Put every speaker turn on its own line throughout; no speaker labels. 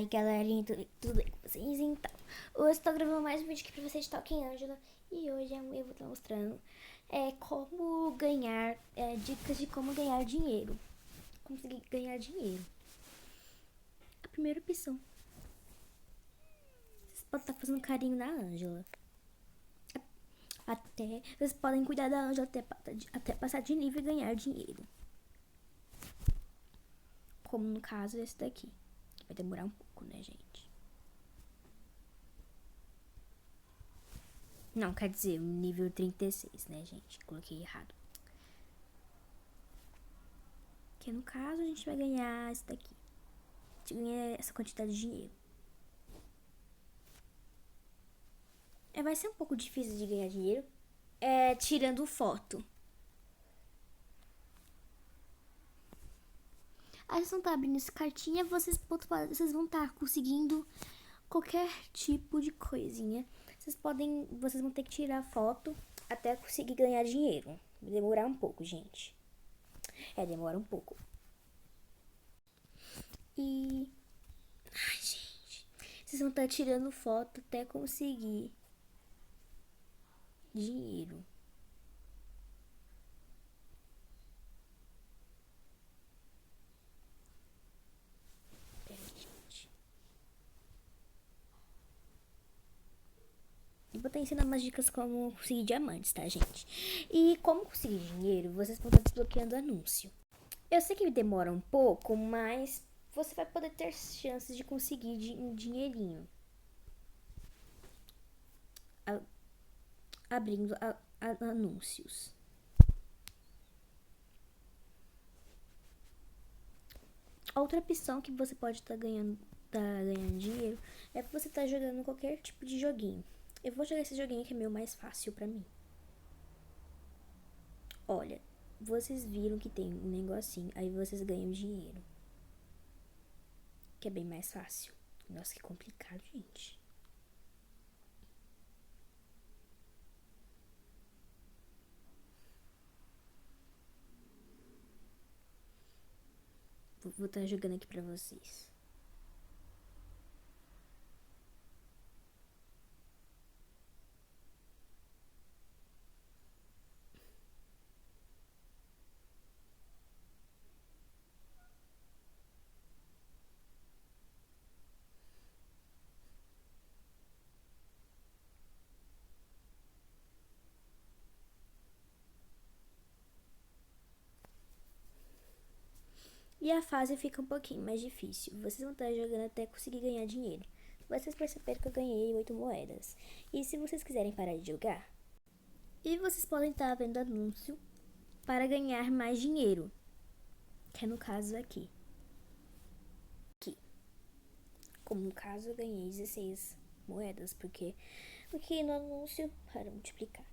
Ai, galerinha, tudo bem com vocês? Então, hoje eu tô gravando mais um vídeo aqui pra vocês de Talking Angela. E hoje eu vou estar mostrando como ganhar, dicas de como ganhar dinheiro. Conseguir ganhar dinheiro. A primeira opção. Vocês podem estar fazendo carinho na Angela. Vocês podem cuidar da Angela até passar de nível e ganhar dinheiro. Como no caso esse daqui. Vai demorar um pouco, né, gente? Não, quer dizer, nível 36, né, gente? Coloquei errado. Que no caso a gente vai ganhar esse daqui. A gente ganha essa quantidade de dinheiro. Vai ser um pouco difícil de ganhar dinheiro. Tirando foto. Aí vocês vão estar abrindo essa cartinha, vocês vão estar conseguindo qualquer tipo de coisinha. Vocês vão ter que tirar foto até conseguir ganhar dinheiro. Vai demorar um pouco, gente. Demora um pouco. Ai, gente. Vocês vão estar tirando foto até conseguir dinheiro. E vou estar ensinando umas dicas como conseguir diamantes, tá, gente? E como conseguir dinheiro, vocês vão estar desbloqueando anúncio. Eu sei que demora um pouco, mas você vai poder ter chances de conseguir um dinheirinho. Abrindo anúncios. Outra opção que você pode estar ganhando dinheiro é que você tá jogando qualquer tipo de joguinho. Eu vou jogar esse joguinho que é meio mais fácil pra mim. Olha, vocês viram que tem um negocinho, aí vocês ganham dinheiro. Que é bem mais fácil. Nossa, que complicado, gente. Vou estar jogando aqui pra vocês. E a fase fica um pouquinho mais difícil. Vocês vão estar jogando até conseguir ganhar dinheiro. Vocês perceberam que eu ganhei 8 moedas. E se vocês quiserem parar de jogar, vocês podem estar vendo anúncio para ganhar mais dinheiro. Que é no caso aqui. Como no caso eu ganhei 16 moedas, porque no anúncio para multiplicar.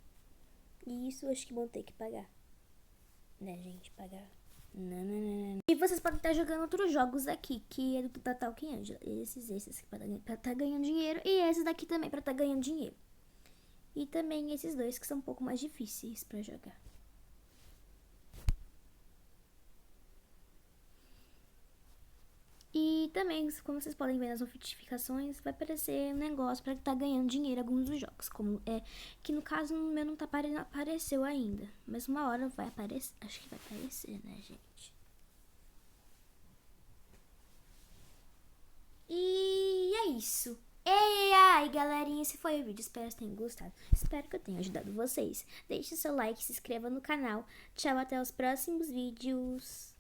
E isso eu acho que vão ter que pagar. Né, gente? Pagar. Não. E vocês podem estar jogando outros jogos aqui, que é do Talking Angela. Esses aqui pra estar ganhando dinheiro. E esses daqui também pra estar ganhando dinheiro. E também esses dois que são um pouco mais difíceis pra jogar. E também, como vocês podem ver nas notificações, vai aparecer um negócio pra estar ganhando dinheiro em alguns dos jogos. Que no caso no meu não apareceu ainda. Mas uma hora vai aparecer. Acho que vai aparecer, né, gente? E é isso. Ai, galerinha, esse foi o vídeo. Espero que tenham gostado. Espero que eu tenha ajudado vocês. Deixe seu like, se inscreva no canal. Tchau, até os próximos vídeos.